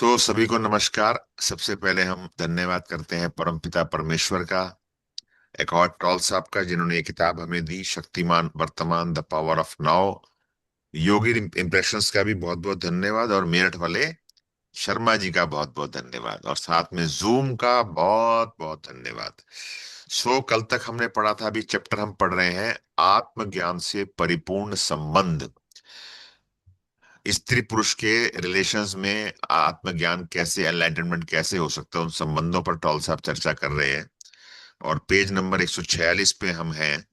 सभी को नमस्कार। सबसे पहले हम धन्यवाद करते हैं परमपिता परमेश्वर का, एक और टॉल साहब का, जिन्होंने ये किताब हमें दी, शक्तिमान वर्तमान, the power of now. Yogi impressions का भी बहुत बहुत धन्यवाद, और मेरठ वाले शर्मा जी का बहुत बहुत धन्यवाद, और साथ में जूम का बहुत बहुत धन्यवाद। कल तक हमने पढ़ा था, अभी चैप्टर हम पढ़ रहे हैं आत्मज्ञान से परिपूर्ण संबंध। स्त्री पुरुष के रिलेशंस में आत्मज्ञान कैसे, एनलाइटनमेंट कैसे हो सकता है, उन संबंधों पर टॉल साहब चर्चा कर रहे हैं। और पेज नंबर 146 पे हम हैं।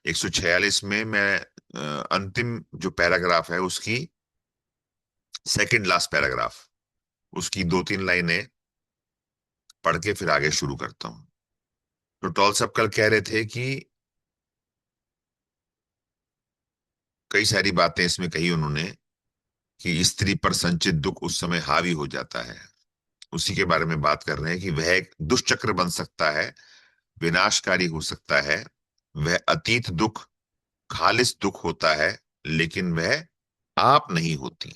146 में मैं अंतिम जो पैराग्राफ है उसकी सेकंड लास्ट पैराग्राफ, उसकी दो तीन लाइनें पढ़ के फिर आगे शुरू करता हूं। तो टॉल साहब कल कह रहे थे कि कई सारी बातें इसमें कही उन्होंने, कि स्त्री पर संचित दुख उस समय हावी हो जाता है। उसी के बारे में बात कर रहे हैं कि वह एक दुष्चक्र बन सकता है, विनाशकारी हो सकता है। वह अतीत दुख खालिस दुख होता है, लेकिन वह आप नहीं होती,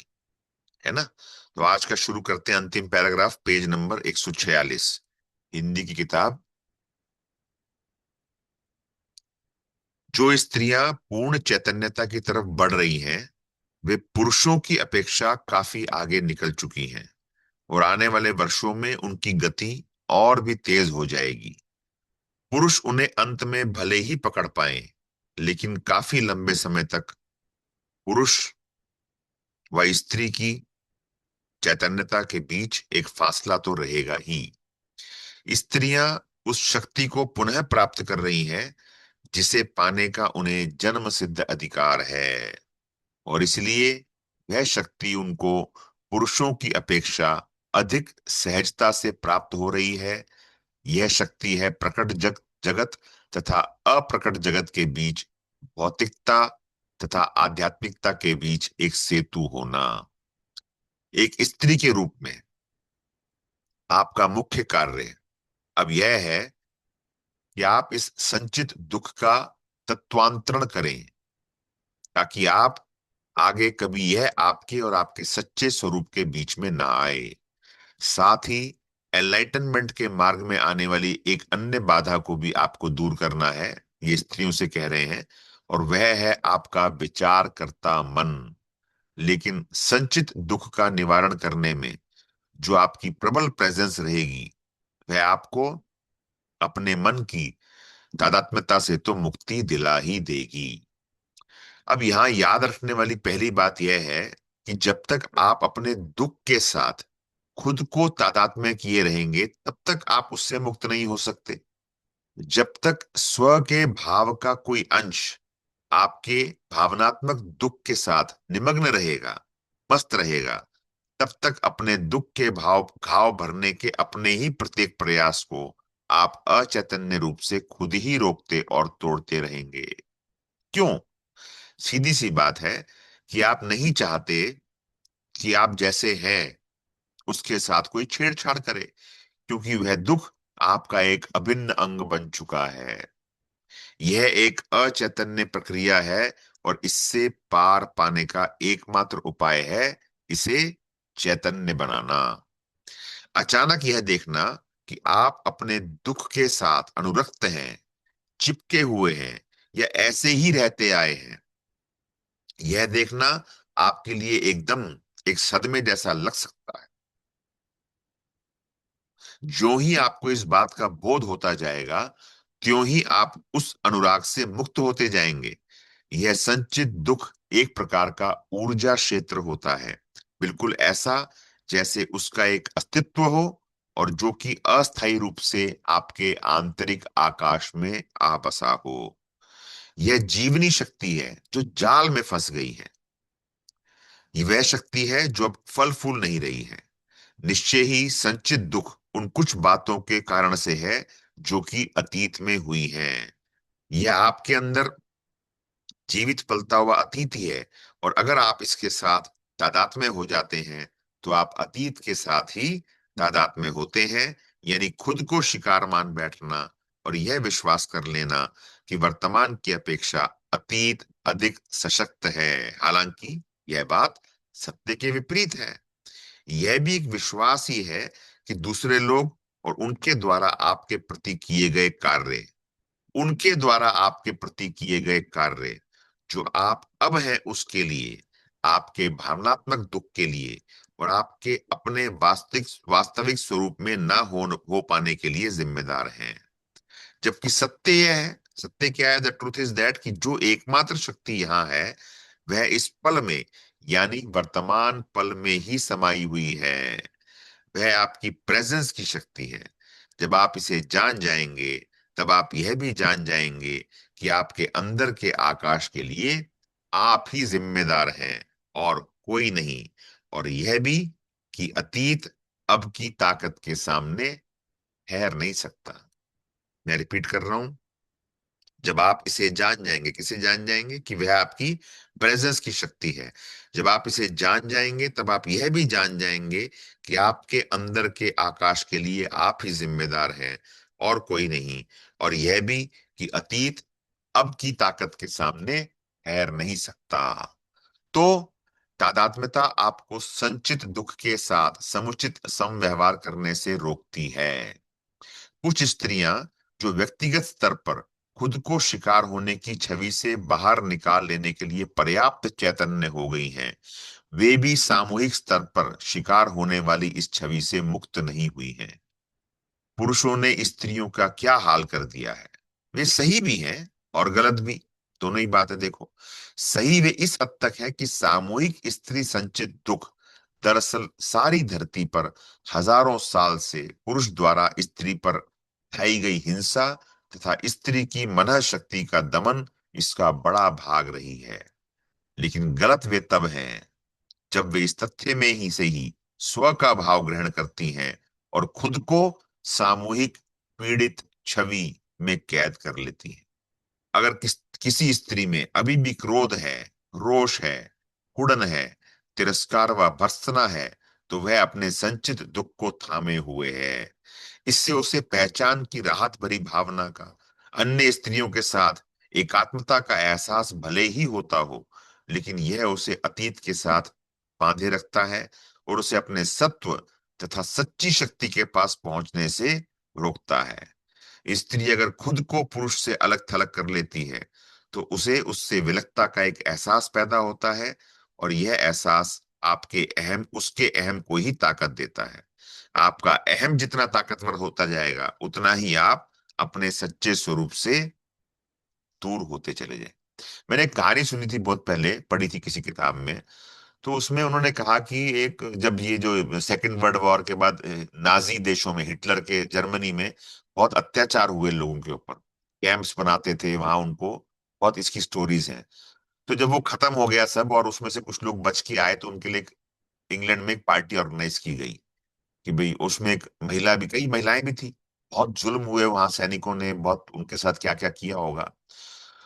है ना। तो आज का शुरू करते हैं अंतिम पैराग्राफ, पेज नंबर 146, हिंदी की किताब। जो स्त्रियां पूर्ण चैतन्यता की तरफ बढ़ रही हैं, वे पुरुषों की अपेक्षा काफी आगे निकल चुकी हैं, और आने वाले वर्षों में उनकी गति और भी तेज हो जाएगी। पुरुष उन्हें अंत में भले ही पकड़ पाए, लेकिन काफी लंबे समय तक पुरुष व स्त्री की चैतन्यता के बीच एक फासला तो रहेगा ही। स्त्रियां उस शक्ति को पुनः प्राप्त कर रही हैं जिसे पाने का उन्हें जन्म सिद्ध अधिकार है, और इसलिए यह शक्ति उनको पुरुषों की अपेक्षा अधिक सहजता से प्राप्त हो रही है। यह शक्ति है प्रकट जगत तथा अप्रकट जगत के बीच, भौतिकता तथा आध्यात्मिकता के बीच एक सेतु होना। एक स्त्री के रूप में आपका मुख्य कार्य अब यह है कि आप इस संचित दुख का तत्वांतरण करें, ताकि आप आगे कभी यह आपके और आपके सच्चे स्वरूप के बीच में ना आए। साथ ही एनलाइटनमेंट के मार्ग में आने वाली एक अन्य बाधा को भी आपको दूर करना है, ये स्त्रियों से कह रहे हैं, और वह है आपका विचार करता मन। लेकिन संचित दुख का निवारण करने में जो आपकी प्रबल प्रेजेंस रहेगी, वह आपको अपने मन की तादात्म्यता से तो मुक्ति दिला ही देगी। अब यहां याद रखने वाली पहली बात यह है कि जब तक आप अपने दुख के साथ खुद को तादात्म्य किए रहेंगे, तब तक आप उससे मुक्त नहीं हो सकते। जब तक स्व के भाव का कोई अंश आपके भावनात्मक दुख के साथ निमग्न रहेगा, मस्त रहेगा, तब तक अपने दुख के भाव घाव भरने के अपने ही प्रत्येक प्रयास को आप अचैतन्य रूप से खुद ही रोकते और तोड़ते रहेंगे। क्यों? सीधी सी बात है कि आप नहीं चाहते कि आप जैसे हैं उसके साथ कोई छेड़छाड़ करे, क्योंकि वह दुख आपका एक अभिन्न अंग बन चुका है। यह एक अचैतन्य प्रक्रिया है, और इससे पार पाने का एकमात्र उपाय है इसे चैतन्य बनाना। अचानक यह देखना कि आप अपने दुख के साथ अनुरक्त हैं, चिपके हुए हैं, या ऐसे ही रहते आए हैं, यह देखना आपके लिए एकदम एक सदमे जैसा लग सकता है। जो ही आपको इस बात का बोध होता जाएगा, त्यों ही आप उस अनुराग से मुक्त होते जाएंगे। यह संचित दुख एक प्रकार का ऊर्जा क्षेत्र होता है, बिल्कुल ऐसा जैसे उसका एक अस्तित्व हो, और जो कि अस्थायी रूप से आपके आंतरिक आकाश में आ बसा हो। यह जीवनी शक्ति है जो जाल में फंस गई है। ये वह शक्ति है जो अब फल फूल नहीं रही है। निश्चय ही संचित दुख उन कुछ बातों के कारण से है जो कि अतीत में हुई हैं। यह आपके अंदर जीवित पलता हुआ अतीत ही है, और अगर आप इसके साथ तादात्म्य हो जाते हैं, तो आप अतीत के साथ ही तादात्म्य होते हैं। यानी खुद को शिकार मान बैठना, और यह विश्वास कर लेना कि वर्तमान की अपेक्षा अतीत अधिक सशक्त है, हालांकि यह बात सत्य के विपरीत है। यह भी एक विश्वास ही है कि दूसरे लोग और उनके द्वारा आपके प्रति किए गए कार्य, उनके द्वारा आपके प्रति किए गए कार्य जो आप अब है उसके लिए, आपके भावनात्मक दुख के लिए और आपके अपने वास्तविक वास्तविक स्वरूप में ना हो पाने के लिए जिम्मेदार हैं। जबकि सत्य यह है, सत्य क्या है, द ट्रूथ इज दैट, कि जो एकमात्र शक्ति यहाँ है वह इस पल में, यानी वर्तमान पल में ही समाई हुई है। वह आपकी प्रेजेंस की शक्ति है। जब आप इसे जान जाएंगे तब आप यह भी जान जाएंगे कि आपके अंदर के आकाश के लिए आप ही जिम्मेदार हैं और कोई नहीं। और यह भी कि अतीत अब की ताकत के सामने ठहर नहीं सकता। मैं रिपीट कर रहा हूं, जब आप इसे जान जाएंगे, किसे जान जाएंगे, कि वह आपकी प्रेजेंस की शक्ति है। जब आप इसे जान जाएंगे तब आप यह भी जान जाएंगे कि आपके अंदर के आकाश के लिए आप ही जिम्मेदार हैं और कोई नहीं। और यह भी कि अतीत अब की ताकत के सामने ठहर नहीं सकता। तो तादात्म्यता आपको संचित दुख के साथ समुचित समव्यवहार करने से रोकती है। कुछ स्त्रियां जो व्यक्तिगत स्तर पर खुद को शिकार होने की छवि से बाहर निकाल लेने के लिए पर्याप्त चैतन्य हो गई हैं, वे भी सामूहिक स्तर पर शिकार होने वाली इस छवि से मुक्त नहीं हुई हैं। पुरुषों ने स्त्रियों का क्या हाल कर दिया है। वे सही भी हैं और गलत भी, दोनों ही बातें देखो। सही वे इस हद तक है कि सामूहिक स्त्री संचित दुख दरअसल सारी धरती पर हजारों साल से पुरुष द्वारा स्त्री पर ढाई गई हिंसा तथा स्त्री की मनः शक्ति का दमन इसका बड़ा भाग रही है। लेकिन गलत वे तब हैं जब वे इस तथ्य में ही से ही स्व का भाव ग्रहण करती हैं और खुद को सामूहिक पीड़ित छवि में कैद कर लेती हैं। अगर किसी स्त्री में अभी भी क्रोध है, रोष है, कुड़न है, तिरस्कार व भर्त्सना है, तो वह अपने संचित दुख को थामे हुए है। इससे उसे पहचान की राहत भरी भावना का, अन्य स्त्रियों के साथ एकात्मता का एहसास भले ही होता हो, लेकिन यह उसे अतीत के साथ बांधे रखता है और उसे अपने सत्व तथा सच्ची शक्ति के पास पहुंचने से रोकता है। स्त्री अगर खुद को पुरुष से अलग थलग कर लेती है तो उसे उससे विलकता का एक एहसास पैदा होता है, और यह एहसास आपके अहम उसके अहम को ही ताकत देता है। आपका अहम जितना ताकतवर होता जाएगा उतना ही आप अपने सच्चे स्वरूप से दूर होते चले जाए। मैंने एक कहानी सुनी थी, बहुत पहले पढ़ी थी किसी किताब में। तो उसमें उन्होंने कहा कि एक, जब ये जो सेकंड वर्ल्ड वॉर के बाद नाजी देशों में, हिटलर के जर्मनी में बहुत अत्याचार हुए लोगों के ऊपर, कैंप्स बनाते थे वहां उनको, बहुत इसकी स्टोरीज हैं। तो जब वो खत्म हो गया सब और उसमें से कुछ लोग बच के आए तो उनके लिए इंग्लैंड में एक पार्टी ऑर्गेनाइज की गई कि भाई उसमें एक महिला भी, कई महिलाएं भी थी। बहुत जुल्म हुए वहां, सैनिकों ने बहुत उनके साथ क्या क्या किया होगा।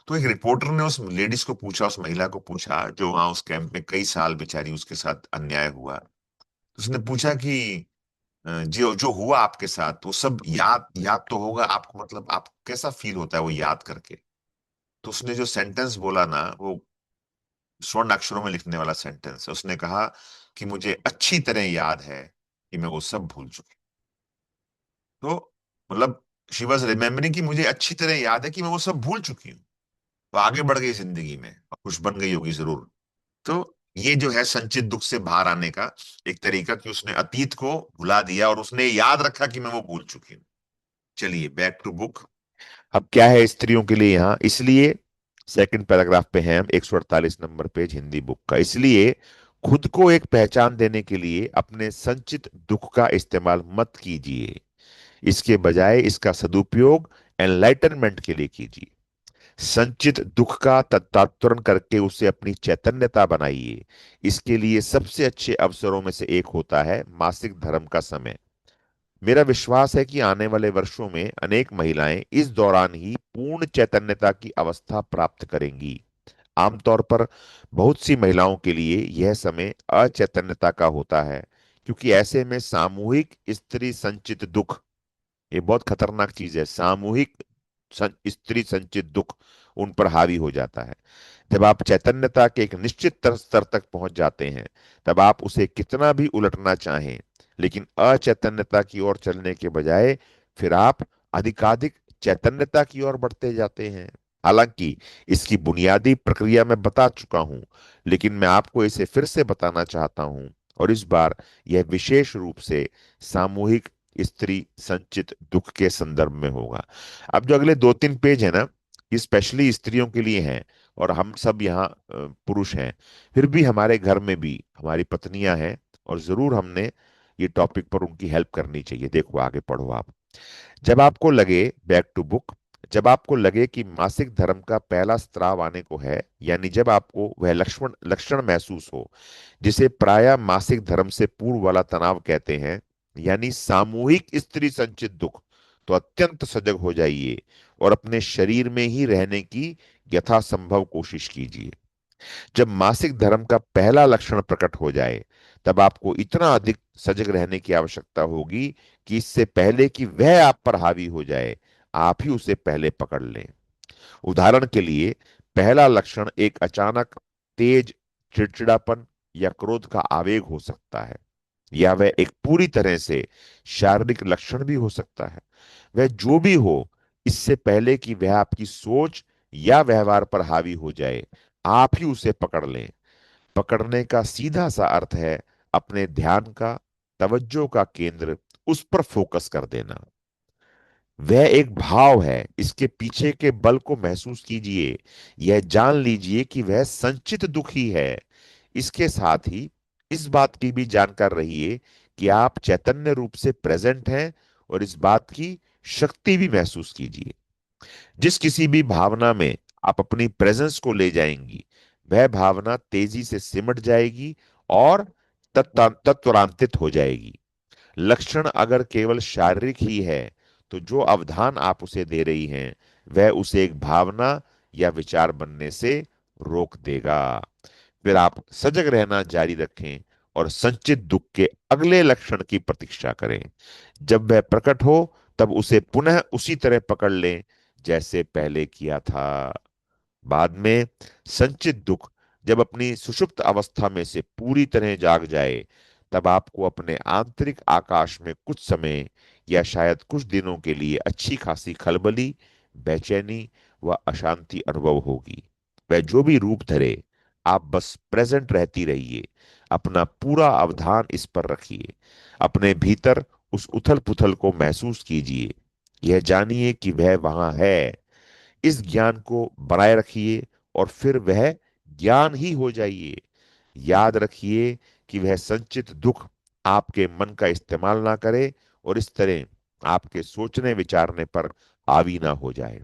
तो एक रिपोर्टर ने उस लेडीज को पूछा, उस महिला को पूछा जो वहां उस कैंप में कई साल बेचारी उसके साथ अन्याय हुआ। उसने पूछा कि जो जो हुआ आपके साथ वो सब याद याद तो होगा आपको, मतलब आपको कैसा फील होता है वो याद करके। तो उसने जो सेंटेंस बोला ना, वो स्वर्ण अक्षरों में लिखने वाला सेंटेंस है। उसने कहा कि मुझे अच्छी तरह याद है कि मैं वो सब भूल चुकी। तो मतलब शी वॉज रिमेम्बरिंग कि मुझे अच्छी तरह याद है कि मैं वो सब भूल चुकी हूँ। वो आगे बढ़ गई जिंदगी में और खुश बन गई होगी जरूर। तो ये जो है संचित दुख से बाहर आने का एक तरीका, कि उसने अतीत को भुला दिया और उसने याद रखा कि मैं वो भूल चुकी हूँ। चलिए बैक टू बुक। अब क्या है स्त्रियों के लिए यहाँ, इसलिए सेकंड पैराग्राफ पे हैं हम, 148 नंबर पेज हिंदी बुक का। इसलिए खुद को एक पहचान देने के लिए अपने संचित दुख का इस्तेमाल मत कीजिए। इसके बजाय इसका सदुपयोग एनलाइटनमेंट के लिए कीजिए। संचित दुख का तत्तात्तरण करके उसे अपनी चैतन्यता बनाइए। इसके लिए सबसे अच्छे अवसरों में से एक होता है मासिक धर्म का समय। मेरा विश्वास है कि आने वाले वर्षों में अनेक महिलाएं इस दौरान ही पूर्ण चैतन्यता की अवस्था प्राप्त करेंगी। आमतौर पर बहुत सी महिलाओं के लिए यह समय अचैतन्यता का होता है, क्योंकि ऐसे में सामूहिक स्त्री संचित दुख, ये बहुत खतरनाक चीज है, सामूहिक स्त्री संचित दुख उन पर हावी हो जाता है। जब आप चैतन्यता के एक निश्चित स्तर तक पहुंच जाते हैं, तब आप उसे कितना भी उलटना चाहें, लेकिन अचैतन्यता की ओर चलने के बजाय फिर आप अधिकाधिक चैतन्यता की ओर बढ़ते जाते हैं। हालांकि इसकी बुनियादी प्रक्रिया मैं बता चुका हूं, लेकिन मैं आपको इसे फिर से बताना चाहता हूं, और इस बार यह विशेष रूप से सामूहिक स्त्री संचित दुख के संदर्भ में होगा। अब जो अगले 2-3 पेज है ना, ये स्पेशली स्त्रियों के लिए हैं, और हम सब यहाँ पुरुष हैं। फिर भी हमारे घर में भी हमारी पत्नियां हैं, और जरूर हमने ये टॉपिक पर उनकी हेल्प करनी चाहिए। देखो आगे पढ़ो आप। जब आपको लगे, बैक टू बुक, जब आपको लगे कि मासिक धर्म का पहला स्राव आने को है, यानी जब आपको वह लक्षण लक्षण महसूस हो जिसे प्रायः मासिक धर्म से पूर्व वाला तनाव कहते हैं, यानी सामूहिक स्त्री संचित दुख, तो अत्यंत सजग हो जाइए और अपने शरीर में ही रहने की यथासंभव कोशिश कीजिए। जब मासिक धर्म का पहला लक्षण प्रकट हो जाए, तब आपको इतना अधिक सजग रहने की आवश्यकता होगी कि इससे पहले कि वह आप पर हावी हो जाए, आप ही उसे पहले पकड़ लें। उदाहरण के लिए, पहला लक्षण एक अचानक तेज चिड़चिड़ापन या क्रोध का आवेग हो सकता है, या वह एक पूरी तरह से शारीरिक लक्षण भी हो सकता है। वह जो भी हो, इससे पहले कि वह आपकी सोच या व्यवहार पर हावी हो जाए, आप ही उसे पकड़ लें। पकड़ने का सीधा सा अर्थ है अपने ध्यान का, तवज्जो का केंद्र उस पर फोकस कर देना। वह एक भाव है, इसके पीछे के बल को महसूस कीजिए। यह जान लीजिए कि वह संचित दुखी है। इसके साथ ही इस बात की भी जानकार रहिए कि आप चैतन्य रूप से प्रेजेंट हैं, और इस बात की शक्ति भी महसूस कीजिए। जिस किसी भी भावना में आप अपनी प्रेजेंस को ले जाएंगी, वह भावना तेजी से सिमट जाएगी और तत्वरांतित हो जाएगी। लक्षण अगर केवल शारीरिक ही है, तो जो अवधान आप उसे दे रही हैं, वह उसे एक भावना या विचार बनने से रोक देगा। फिर आप सजग रहना जारी रखें और संचित दुख के अगले लक्षण की प्रतीक्षा करें। जब वह प्रकट हो, तब उसे पुनः उसी तरह पकड़ लें जैसे पहले किया था। बाद में संचित दुख जब अपनी सुषुप्त अवस्था में से पूरी तरह जाग जाए, तब आपको अपने आंतरिक आकाश में कुछ समय या शायद कुछ दिनों के लिए अच्छी खासी खलबली, बेचैनी व अशांति अनुभव होगी। वह जो भी रूप धरे, आप बस प्रेजेंट रहती रहिए। अपना पूरा अवधान इस पर रखिए। अपने भीतर उस उथल पुथल को महसूस कीजिए। यह जानिए कि वह वहां है। इस ज्ञान को बनाए रखिए और फिर वह ज्ञान ही हो जाइए। याद रखिए कि वह संचित दुख आपके मन का इस्तेमाल ना करे, और इस तरह आपके सोचने विचारने पर हावी ना हो जाए।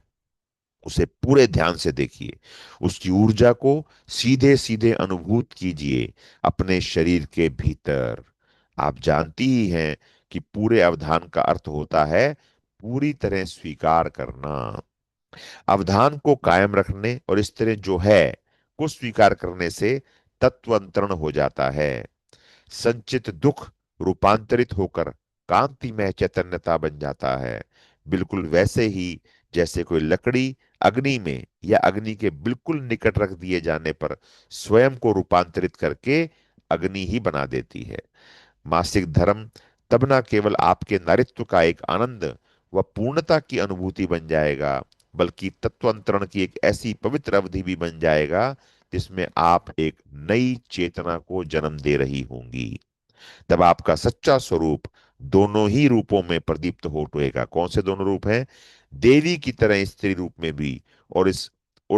उसे पूरे ध्यान से देखिए। उसकी ऊर्जा को सीधे सीधे अनुभूत कीजिए अपने शरीर के भीतर। आप जानती ही हैं कि पूरे अवधान का अर्थ होता है पूरी तरह स्वीकार करना। अवधान को कायम रखने और इस तरह जो है को स्वीकार करने से तत्वंतरण हो जाता है। संचित दुख रूपांतरित होकर कांतिमय चैतन्यता बन जाता है, बिल्कुल वैसे ही जैसे कोई लकड़ी अग्नि में या अग्नि के बिल्कुल निकट रख दिए जाने पर स्वयं को रूपांतरित करके अग्नि ही बना देती है। मासिक धर्म तब न केवल आपके नारित्व का एक आनंद व पूर्णता की अनुभूति बन जाएगा, बल्कि तत्वंतरण की एक ऐसी पवित्र अवधि भी बन जाएगा जिसमें आप एक नई चेतना को जन्म दे रही होंगी। तब आपका सच्चा स्वरूप दोनों ही रूपों में प्रदीप्त हो उठेगा। कौन से दोनों रूप हैं? देवी की तरह स्त्री रूप में भी, और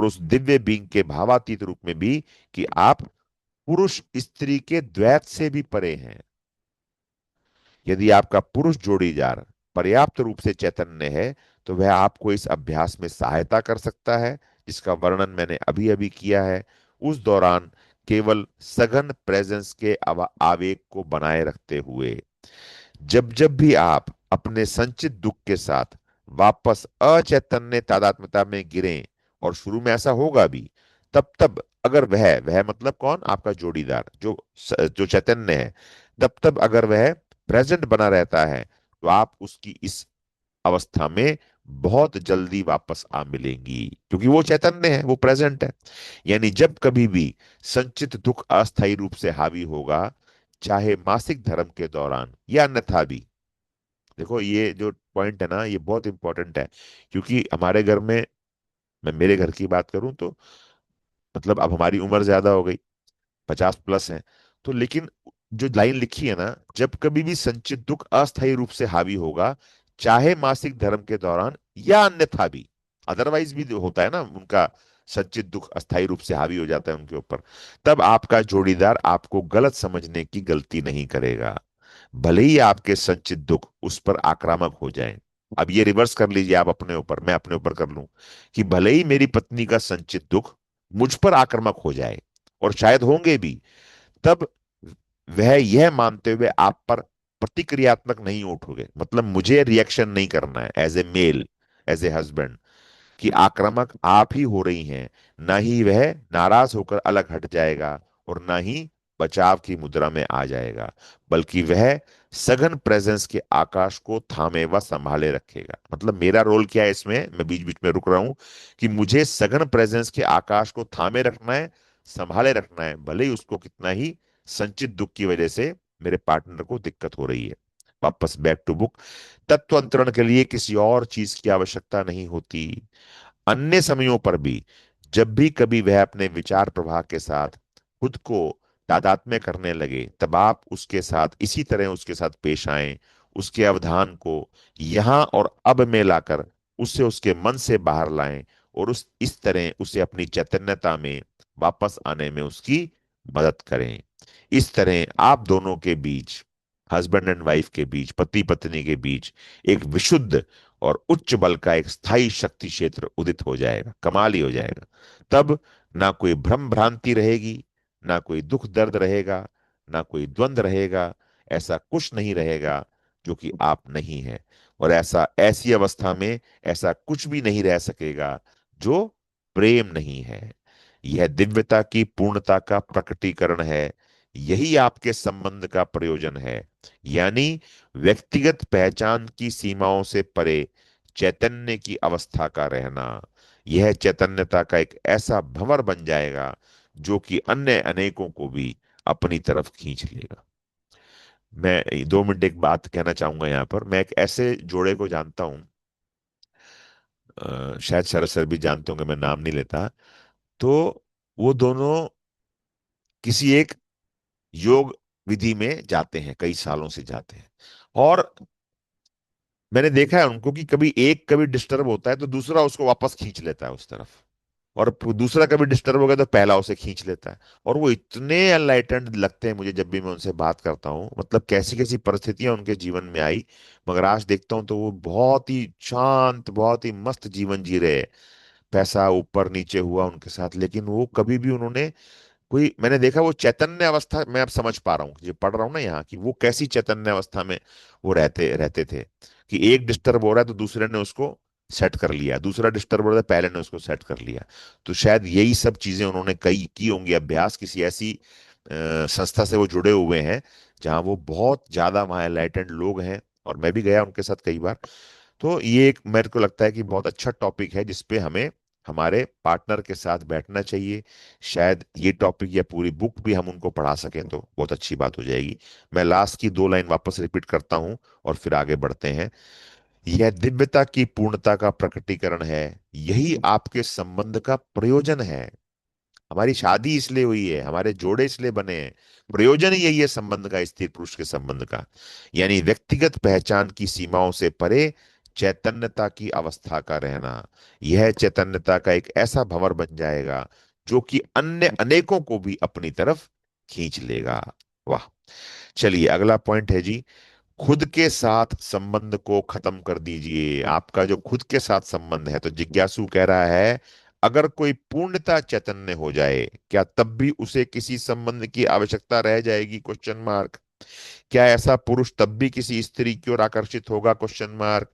उस दिव्य बींग के भावातीत रूप में भी, कि आप पुरुष स्त्री के द्वैत से भी परे हैं। यदि आपका पुरुष जोड़ीदार पर्याप्त रूप से चैतन्य है, तो वह आपको इस अभ्यास में सहायता कर सकता है जिसका वर्णन मैंने अभी अभी किया है। उस दौरान केवल सघन प्रेजेंस के आवेग को बनाए रखते हुए, जब जब भी आप अपने संचित दुख के साथ वापस अचैतन्य तादात्म्यता में गिरें, और शुरू में ऐसा होगा भी, तब तब अगर वह मतलब कौन? आपका जोड़ीदार जो चैतन्य है, तब तब अगर वह प्रेजेंट बना रहता है, तो आप उसकी इस अवस्था में बहुत जल्दी वापस आ मिलेंगी, क्योंकि वो चैतन्य है, वो प्रेजेंट है। यानी जब कभी भी संचित दुख अस्थायी रूप से हावी होगा, चाहे मासिक धर्म के दौरान या अन्यथा भी। देखो ये जो पॉइंट है ना, ये बहुत इंपॉर्टेंट है, क्योंकि हमारे घर में, मैं मेरे घर की बात करूं तो, मतलब अब हमारी उम्र ज्यादा हो गई, 50+ है। तो लेकिन जो लाइन लिखी है ना, जब कभी भी संचित दुख अस्थायी रूप से हावी होगा, चाहे मासिक धर्म के दौरान या अन्यथा भी, अदरवाइज भी जो होता है ना उनका, संचित दुख अस्थायी रूप से हावी हो जाता है उनके ऊपर, तब आपका जोड़ीदार आपको गलत समझने की गलती नहीं करेगा, भले ही आपके संचित दुख उस पर आक्रामक हो जाए। अब ये रिवर्स कर लीजिए आप अपने ऊपर, मैं अपने ऊपर कर लूं कि भले ही मेरी पत्नी का संचित दुख मुझ पर आक्रामक हो जाए, और शायद होंगे भी, तब वह यह मानते हुए आप पर प्रतिक्रियात्मक नहीं उठोगे, मतलब मुझे रिएक्शन नहीं करना है as a male, as a husband, कि आक्रामक आप ही हो रही हैं। ना ही वह नाराज होकर अलग हट जाएगा, और ना ही बचाव की मुद्रा में आ जाएगा, बल्कि वह सघन प्रेजेंस के आकाश को थामे व संभाले रखेगा। मतलब मेरा रोल क्या है इसमें, मैं बीच बीच में रुक रहा हूं, कि मुझे सघन प्रेजेंस के आकाश को थामे रखना है, संभाले रखना है, भले ही उसको कितना ही संचित दुख की वजह से मेरे पार्टनर को दिक्कत हो रही है। वापस बैक टू बुक। तत्व अंतरण के लिए किसी और चीज की आवश्यकता नहीं होती। अन्य समयों पर भी जब भी कभी वह अपने विचार प्रवाह के साथ खुद को तादात्म्य करने लगे, तब आप उसके साथ इसी तरह उसके साथ पेश आए, उसके अवधान को यहाँ और अब में लाकर उसे उसके मन से बाहर लाएं, और उस इस तरह उसे अपनी चैतन्यता में वापस आने में उसकी मदद करें। इस तरह आप दोनों के बीच, हस्बैंड एंड वाइफ के बीच, पति पत्नी के बीच एक विशुद्ध और उच्च बल का एक स्थायी शक्ति क्षेत्र उदित हो जाएगा, कमाल ही हो जाएगा। तब ना कोई भ्रम भ्रांति रहेगी, ना कोई दुख दर्द रहेगा, ना कोई द्वंद रहेगा, ऐसा कुछ नहीं रहेगा जो कि आप नहीं है। और ऐसा, ऐसी अवस्था में ऐसा कुछ भी नहीं रह सकेगा जो प्रेम नहीं है। यह दिव्यता की पूर्णता का प्रकटीकरण है, यही आपके संबंध का प्रयोजन है। यानी व्यक्तिगत पहचान की सीमाओं से परे चैतन्य की अवस्था का रहना। यह चैतन्यता का एक ऐसा भंवर बन जाएगा जो कि अन्य अनेकों को भी अपनी तरफ खींच लेगा। मैं 2 मिनट एक बात कहना चाहूंगा यहाँ पर। मैं एक ऐसे जोड़े को जानता हूँ, शायद शरद सर भी जानते होंगे, मैं नाम नहीं लेता। तो वो दोनों किसी एक योग विधि में जाते हैं, कई सालों से जाते हैं, और मैंने देखा है उनको कि कभी एक कभी डिस्टर्ब होता है तो दूसरा उसको वापस खींच लेता है उस तरफ, और दूसरा कभी डिस्टर्ब हो गया तो पहला उसे खींच लेता है। और वो इतने एनलाइटेंड लगते हैं मुझे जब भी मैं उनसे बात करता हूँ, मतलब कैसी कैसी परिस्थितियां उनके जीवन में आई, मगर आज देखता हूँ तो वो बहुत ही शांत, बहुत ही मस्त जीवन जी रहे हैं। पैसा ऊपर नीचे हुआ उनके साथ, लेकिन वो कभी भी उन्होंने कोई, मैंने देखा वो चैतन्य अवस्था, मैं अब समझ पा रहा हूँ, जो पढ़ रहा हूँ ना यहाँ, कि वो कैसी चैतन्य अवस्था में वो रहते रहते थे, कि एक डिस्टर्ब हो रहा है तो दूसरे ने उसको सेट कर लिया, दूसरा डिस्टर्ब हो रहा है पहले ने उसको सेट कर लिया। तो शायद यही सब चीजें उन्होंने कई की होंगी अभ्यास, किसी ऐसी संस्था से वो जुड़े हुए हैं जहाँ वो बहुत ज्यादा वहाँ एनलाइटेंड लोग हैं, और मैं भी गया उनके साथ कई बार। तो ये एक मेरे को लगता है कि बहुत अच्छा टॉपिक है जिसपे हमें हमारे पार्टनर के साथ बैठना चाहिए। शायद ये टॉपिक या पूरी बुक भी हम उनको पढ़ा सकें तो बहुत अच्छी बात हो जाएगी। मैं लास्ट की 2 लाइन वापस रिपीट करता हूं और फिर आगे बढ़ते हैं। यह दिव्यता की पूर्णता का प्रकटीकरण है, यही आपके संबंध का प्रयोजन है। हमारी शादी इसलिए हुई है, हमारे जोड़े इसलिए बने हैं, प्रयोजन ही यही है संबंध का, स्त्री पुरुष के संबंध का। यानी व्यक्तिगत पहचान की सीमाओं से परे चैतन्यता की अवस्था का रहना। यह चैतन्यता का एक ऐसा भंवर बन जाएगा जो कि अन्य अनेकों को भी अपनी तरफ खींच लेगा। वाह। चलिए अगला पॉइंट है जी, खुद के साथ संबंध को खत्म कर दीजिए। आपका जो खुद के साथ संबंध है, तो जिज्ञासु कह रहा है, अगर कोई पूर्णता चैतन्य हो जाए, क्या तब भी उसे किसी संबंध की आवश्यकता रह जाएगी? Question mark. क्या ऐसा पुरुष तब भी किसी स्त्री की ओर आकर्षित होगा? Question mark.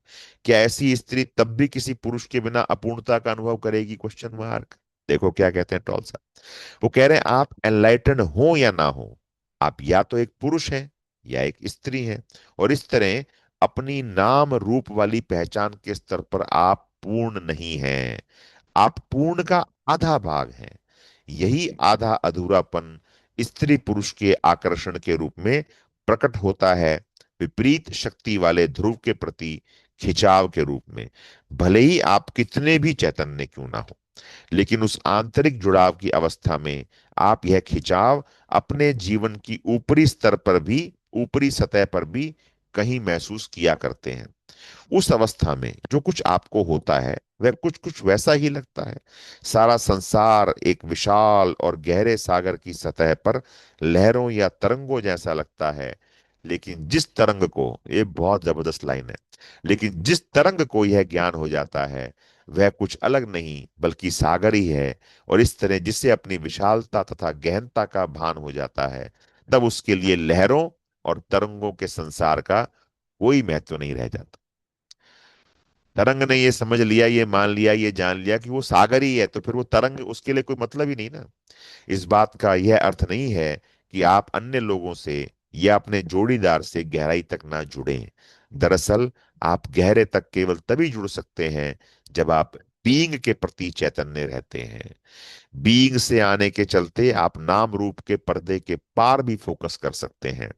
क्या ऐसी स्त्री तब भी किसी पुरुष के बिना अपूर्णता का अनुभव करेगी? Question mark. देखो क्या कहते हैं टॉल साहब। वो कह रहे हैं आप एनलाइटन हो या ना हो, आप या तो एक पुरुष हैं या एक स्त्री हैं, और इस तरह अपनी नाम रूप वाली पहचान के स्तर पर आप पूर्ण नहीं हैं। आप पूर्ण का आधा भाग हैं। यही आधा अधूरापन स्त्री पुरुष के आकर्षण के रूप में प्रकट होता है, विपरीत शक्ति वाले ध्रुव के प्रति खिंचाव के रूप में। भले ही आप कितने भी चैतन्य क्यों ना हो, लेकिन उस आंतरिक जुड़ाव की अवस्था में आप यह खिंचाव अपने जीवन की ऊपरी स्तर पर भी, ऊपरी सतह पर भी कहीं महसूस किया करते हैं। उस अवस्था में जो कुछ आपको होता है वह कुछ कुछ वैसा ही लगता है। सारा संसार एक विशाल और गहरे सागर की सतह पर लहरों या तरंगों जैसा लगता है। लेकिन जिस तरंग को, ये बहुत जबरदस्त लाइन है, लेकिन जिस तरंग को यह ज्ञान हो जाता है वह कुछ अलग नहीं बल्कि सागर ही है। और इस तरह जिसे अपनी विशालता तथा गहनता का भान हो जाता है, तब उसके लिए लहरों और तरंगों के संसार का कोई महत्व नहीं रह जाता। तरंग ने ये समझ लिया, ये मान लिया, ये जान लिया कि वो सागर ही है, तो फिर वो तरंग उसके लिए कोई मतलब ही नहीं ना। इस बात का यह अर्थ नहीं है कि आप अन्य लोगों से या अपने जोड़ीदार से गहराई तक ना जुड़ें। दरअसल आप गहरे तक केवल तभी जुड़ सकते हैं जब आप बीइंग के प्रति चैतन्य रहते हैं। बीइंग से आने के चलते आप नाम रूप के पर्दे के पार भी फोकस कर सकते हैं।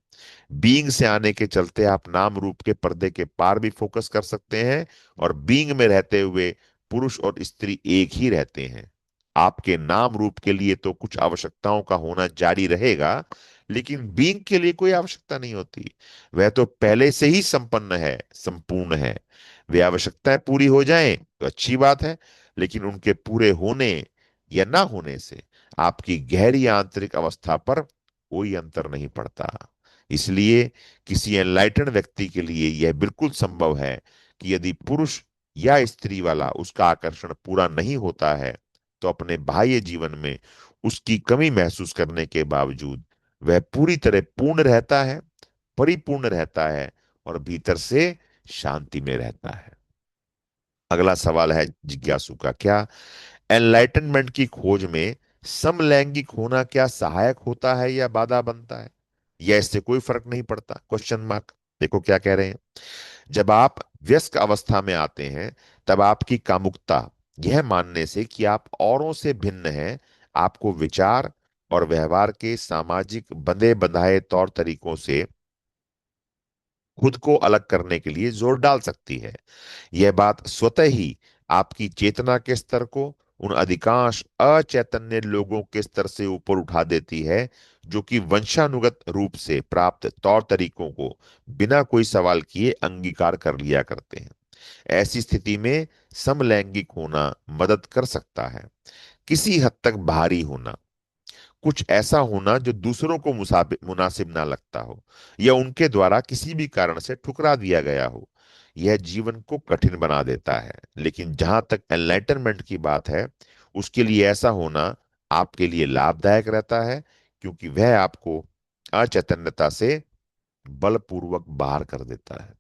बीइंग से आने के चलते आप नाम रूप के पर्दे के पार भी फोकस कर सकते हैं, और बीइंग में रहते हुए पुरुष और स्त्री एक ही रहते हैं। आपके नाम रूप के लिए तो कुछ आवश्यकताओं का होना जारी रहेगा, लेकिन बीइंग के लिए कोई आवश्यकता नहीं होती। वह तो पहले से ही संपन्न है, संपूर्ण है। वे आवश्यकताएं पूरी हो जाएं तो अच्छी बात है, लेकिन उनके पूरे होने या ना होने से आपकी गहरी आंतरिक अवस्था पर कोई अंतर नहीं पड़ता। इसलिए किसी एनलाइटन व्यक्ति के लिए यह बिल्कुल संभव है कि यदि पुरुष या स्त्री वाला उसका आकर्षण पूरा नहीं होता है, तो अपने बाह्य जीवन में उसकी कमी महसूस करने के बावजूद वह पूरी तरह पूर्ण रहता है, परिपूर्ण रहता है, और भीतर से शांति में रहता है। अगला सवाल है जिज्ञासु का, क्या एनलाइटनमेंट की खोज में समलैंगिक होना क्या सहायक होता है या बाधा बनता है, या इससे कोई फर्क नहीं पड़ता? Question mark. देखो क्या कह रहे हैं। जब आप व्यस्क अवस्था में आते हैं, तब आपकी कामुकता यह मानने से कि आप औरों से भिन्न हैं, आपको विचार और व्यवहार के सामाजिक बंधे बंधाए तौर तरीकों से खुद को अलग करने के लिए जोर डाल सकती है। यह बात स्वतः ही आपकी चेतना के स्तर को उन अधिकांश अचैतन्य लोगों के स्तर से ऊपर उठा देती है, जो कि वंशानुगत रूप से प्राप्त तौर तरीकों को बिना कोई सवाल किए अंगीकार कर लिया करते हैं। ऐसी स्थिति में समलैंगिक होना मदद कर सकता है। किसी हद तक भारी होना, कुछ ऐसा होना जो दूसरों को मुनासिब ना लगता हो, या उनके द्वारा किसी भी कारण से ठुकरा दिया गया हो, यह जीवन को कठिन बना देता है। लेकिन जहां तक एनलाइटनमेंट की बात है, उसके लिए ऐसा होना आपके लिए लाभदायक रहता है, क्योंकि वह आपको अचैतन्यता से बलपूर्वक बाहर कर देता है।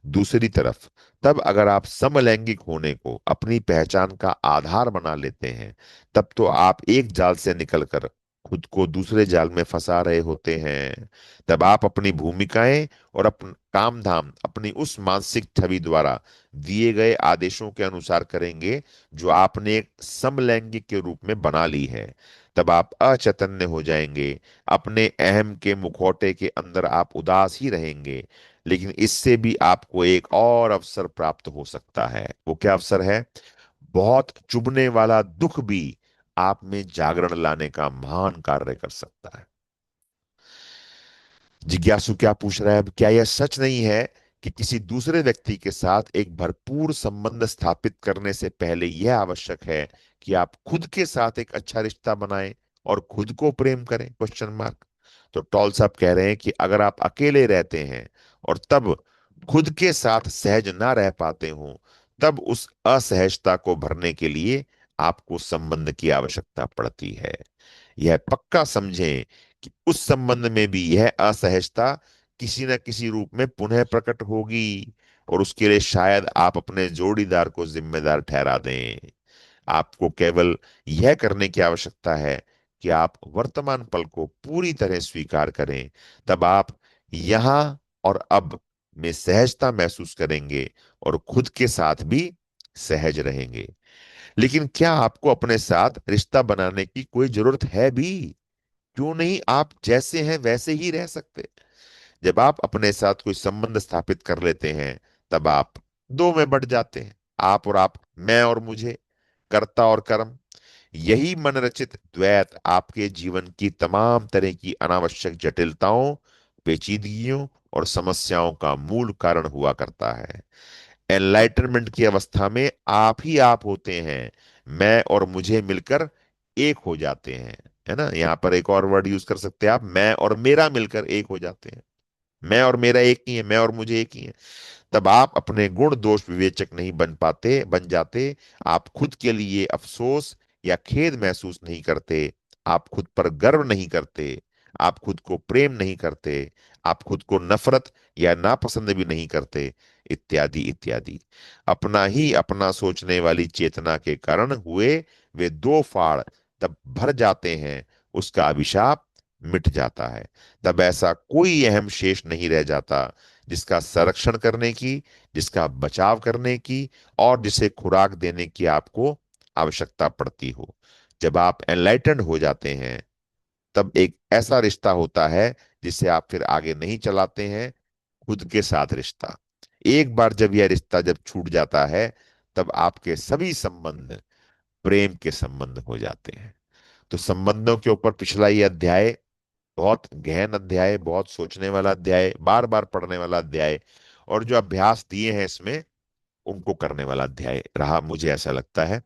दूसरी तरफ, तब अगर आप समलैंगिक होने को अपनी पहचान का आधार बना लेते हैं, तब तो आप एक जाल से निकलकर खुद को दूसरे जाल में फंसा रहे होते हैं। तब आप अपनी भूमिकाएं और अपन काम धाम अपनी उस मानसिक छवि द्वारा दिए गए आदेशों के अनुसार करेंगे जो आपने एक समलैंगिक के रूप में बना ली है। तब आप अचैतन्य हो जाएंगे। अपने अहम के मुखौटे के अंदर आप उदास ही रहेंगे। लेकिन इससे भी आपको एक और अवसर प्राप्त हो सकता है। वो क्या अवसर है? बहुत चुभने वाला दुख भी आप में जागरण लाने का महान कार्य कर सकता है। जिज्ञासु क्या पूछ रहा है, अब क्या यह सच नहीं है कि किसी दूसरे व्यक्ति के साथ एक भरपूर संबंध स्थापित करने से पहले यह आवश्यक है कि आप खुद के साथ एक अच्छा रिश्ता बनाएं और खुद को प्रेम करें? Question mark. तो टॉल साहब कह रहे हैं कि अगर आप अकेले रहते हैं और तब खुद के साथ सहज ना रह पाते हो, तब उस असहजता को भरने के लिए आपको संबंध की आवश्यकता पड़ती है। यह पक्का समझें कि उस संबंध में भी यह असहजता किसी न किसी रूप में पुनः प्रकट होगी, और उसके लिए शायद आप अपने जोड़ीदार को जिम्मेदार ठहरा दें। आपको केवल यह करने की आवश्यकता है कि आप वर्तमान पल को पूरी तरह स्वीकार करें। तब आप यहां और अब में सहजता महसूस करेंगे और खुद के साथ भी सहज रहेंगे। लेकिन क्या आपको अपने साथ रिश्ता बनाने की कोई जरूरत है भी? क्यों नहीं, आप जैसे हैं वैसे ही रह सकते। जब आप अपने साथ कोई संबंध स्थापित कर लेते हैं, तब आप दो में बढ़ जाते हैं, आप और आप, मैं और मुझे, कर्ता और कर्म। यही मनरचित द्वैत आपके जीवन की तमाम तरह की अनावश्यक जटिलताओं, पेचीदगियों और समस्याओं का मूल कारण हुआ करता है। एनलाइटनमेंट की अवस्था में आप होते हैं, मैं और मुझे मिलकर एक हो जाते हैं। है ना, यहां पर एक और वर्ड यूज कर सकते हैं आप, मैं और मेरा मिलकर एक हो जाते हैं। मैं और मेरा एक ही है, मैं और मुझे एक ही है। तब आप अपने गुण दोष विवेचक नहीं बन जाते। आप खुद के लिए अफसोस या खेद महसूस नहीं करते। आप खुद पर गर्व नहीं करते। आप खुद को प्रेम नहीं करते। आप खुद को नफरत या नापसंद भी नहीं करते, इत्यादि इत्यादि। अपना ही अपना सोचने वाली चेतना के कारण हुए वे दो फाड़ तब भर जाते हैं, उसका अभिशाप मिट जाता है। तब ऐसा कोई अहम शेष नहीं रह जाता जिसका संरक्षण करने की, जिसका बचाव करने की और जिसे खुराक देने की आपको आवश्यकता पड़ती हो। जब आप एनलाइटेंड हो जाते हैं, तब एक ऐसा रिश्ता होता है जिसे आप फिर आगे नहीं चलाते हैं, खुद के साथ रिश्ता। एक बार जब यह रिश्ता जब छूट जाता है, तब आपके सभी संबंध प्रेम के संबंध हो जाते हैं। तो संबंधों के ऊपर पिछला ये अध्याय बहुत गहन अध्याय, बहुत सोचने वाला अध्याय, बार बार पढ़ने वाला अध्याय, और जो अभ्यास दिए हैं इसमें उनको करने वाला अध्याय रहा, मुझे ऐसा लगता है।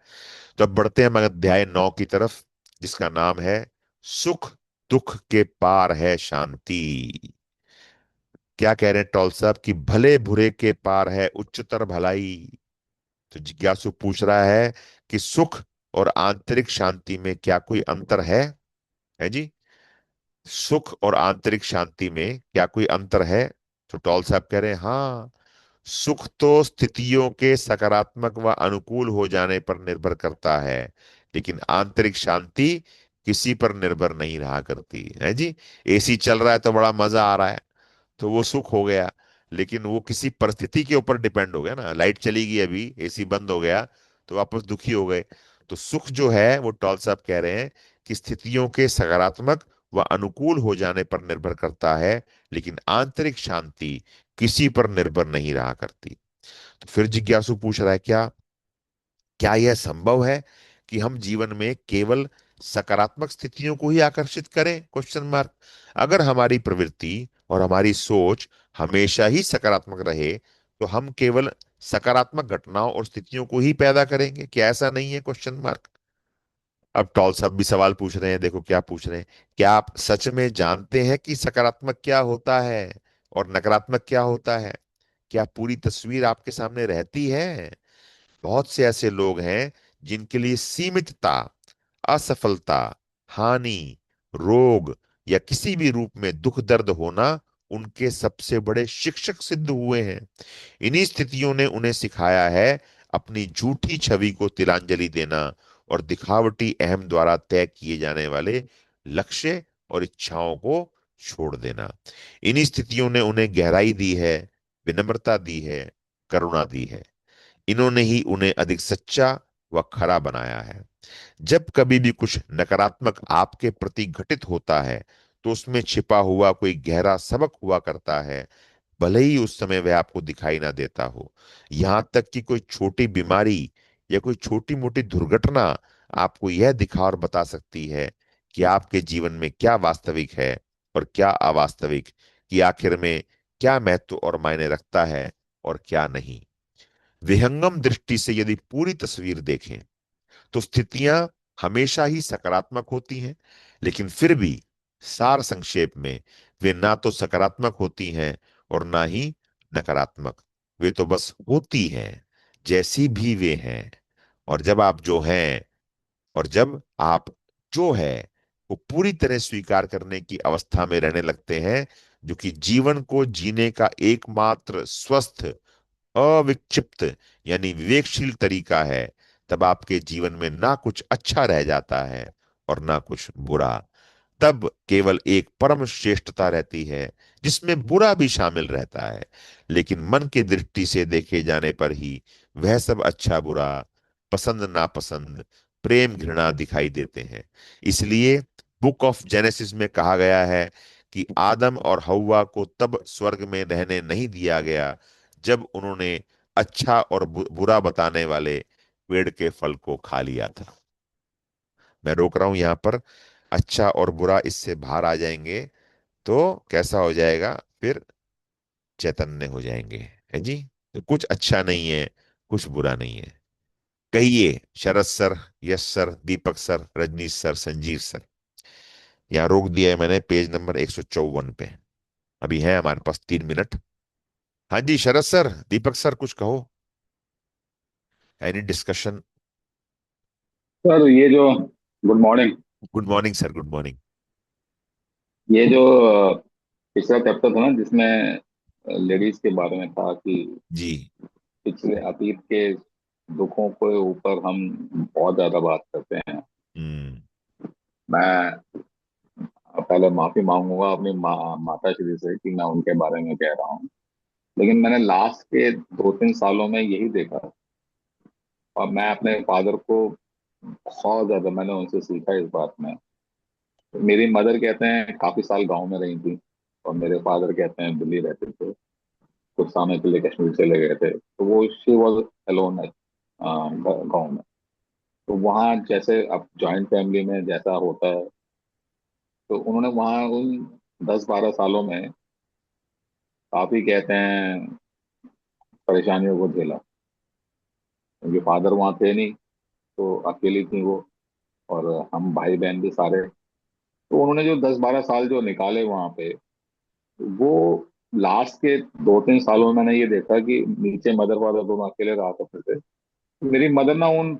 तो अब बढ़ते हैं हम अध्याय 9 की तरफ, जिसका नाम है सुख दुख के पार है शांति। क्या कह रहे हैं टॉल साहब कि भले बुरे के पार है उच्चतर भलाई। तो जिज्ञासु पूछ रहा है कि सुख और आंतरिक शांति में क्या कोई अंतर है जी? सुख और आंतरिक शांति में क्या कोई अंतर है? तो टॉल साहब कह रहे हैं हाँ, सुख तो स्थितियों के सकारात्मक व अनुकूल हो जाने पर निर्भर करता है, लेकिन आंतरिक शांति किसी पर निर्भर नहीं रहा करती है जी। एसी चल रहा है तो बड़ा मजा आ रहा है, तो वो सुख हो गया, लेकिन वो किसी परिस्थिति के ऊपर डिपेंड हो गया ना। लाइट चली गई, अभी एसी बंद हो गया, तो वापस दुखी हो गए। तो सुख जो है वो टॉल साहब कह रहे हैं कि स्थितियों के सकारात्मक व अनुकूल हो जाने पर निर्भर करता है, लेकिन आंतरिक शांति किसी पर निर्भर नहीं रहा करती। तो फिर जिज्ञासु पूछ रहा है, क्या क्या यह संभव है कि हम जीवन में केवल सकारात्मक स्थितियों को ही आकर्षित करें? Question mark. अगर हमारी प्रवृत्ति और हमारी सोच हमेशा ही सकारात्मक रहे, तो हम केवल सकारात्मक घटनाओं और स्थितियों को ही पैदा करेंगे, क्या ऐसा नहीं है? Question mark. अब टॉल साहब भी सवाल पूछ रहे हैं, देखो क्या पूछ रहे हैं। क्या आप सच में जानते हैं कि सकारात्मक क्या होता है और नकारात्मक क्या होता है? क्या पूरी तस्वीर आपके सामने रहती है? बहुत से ऐसे लोग हैं जिनके लिए सीमितता, असफलता, हानि, रोग या किसी भी रूप में दुख दर्द होना उनके सबसे बड़े शिक्षक सिद्ध हुए हैं। इन्हीं स्थितियों ने उन्हें सिखाया है अपनी झूठी छवि को तिलांजलि देना और दिखावटी अहम द्वारा तय किए जाने वाले लक्ष्य और इच्छाओं को छोड़ देना। इन्हीं स्थितियों ने उन्हें गहराई दी है, विनम्रता दी है, करुणा दी है। इन्होंने ही उन्हें अधिक सच्चा व खरा बनाया है। जब कभी भी कुछ नकारात्मक आपके प्रति घटित होता है, तो उसमें छिपा हुआ कोई गहरा सबक हुआ करता है, भले ही उस समय वह आपको दिखाई ना देता हो। यहां तक कि कोई छोटी बीमारी या कोई छोटी मोटी दुर्घटना आपको यह दिखा और बता सकती है कि आपके जीवन में क्या वास्तविक है और क्या अवास्तविक, कि आखिर में क्या महत्व और मायने रखता है और क्या नहीं। विहंगम दृष्टि से यदि पूरी तस्वीर देखें, तो स्थितियां हमेशा ही सकारात्मक होती हैं, लेकिन फिर भी सार संक्षेप में वे ना तो सकारात्मक होती हैं और ना ही नकारात्मक। वे तो बस होती हैं, जैसी भी वे हैं। और जब आप जो हैं, और जब आप जो है वो पूरी तरह स्वीकार करने की अवस्था में रहने लगते हैं, जो कि जीवन को जीने का एकमात्र स्वस्थ, अविक्षिप्त यानी विवेकशील तरीका है, तब आपके जीवन में ना कुछ अच्छा रह जाता है और ना कुछ बुरा। तब केवल एक परम श्रेष्ठता रहती है जिसमें बुरा भी शामिल रहता है, लेकिन मन की दृष्टि से देखे जाने पर ही वह सब अच्छा बुरा, पसंद नापसंद, प्रेम घृणा दिखाई देते हैं। इसलिए बुक ऑफ जेनेसिस में कहा गया है कि आदम और हव्वा को तब स्वर्ग में रहने नहीं दिया गया जब उन्होंने अच्छा और बुरा बताने वाले पेड़ के फल को खा लिया था। मैं रोक रहा हूं यहां पर। अच्छा और बुरा इससे बाहर आ जाएंगे तो कैसा हो जाएगा फिर? चैतन्य हो जाएंगे। है जी। तो कुछ अच्छा नहीं है, कुछ बुरा नहीं है। कहिए Sharad sir, Yash sir, Deepak sir, Rajneesh sir, Sanjeev sir. यहाँ रोक दिया है मैंने पेज नंबर 154 पे। अभी है हमारे पास 3 मिनट। हाँ जी शरद सर, दीपक सर, कुछ कहो। Any discussion? सर ये जो good morning. Good morning sir, good morning. ये जो पिछला चैप्टर था ना जिसमें लेडीज के बारे में था कि जी। पिछले अतीत के दुखों के ऊपर हम बहुत ज्यादा बात करते हैं। हम्म। मैं पहले माफी मांगूंगा अपनी माता श्री से कि मैं उनके बारे में कह रहा हूँ, लेकिन मैंने लास्ट के 2-3 सालों में यही देखा। और मैं अपने फादर को बहुत ज्यादा मैंने उनसे सीखा इस बात में। मेरी मदर कहते हैं काफी साल गांव में रही थी, और मेरे फादर कहते हैं दिल्ली रहते थे, कुछ समय के लिए कश्मीर चले गए थे, तो वो शी वॉज अलोन गाँव में। तो वहाँ जैसे अब जॉइंट फैमिली में जैसा होता है, तो उन्होंने वहाँ उन 10-12 सालों में काफी कहते हैं परेशानियों को झेला, क्योंकि फादर वहाँ थे नहीं, तो अकेली थी वो, और हम भाई बहन भी सारे। तो उन्होंने जो 10-12 साल जो निकाले वहाँ पे, वो लास्ट के 2-3 सालों में मैंने ये देखा कि नीचे मदर फादर दोनों अकेले रहा करते थे। मेरी मदर ना उन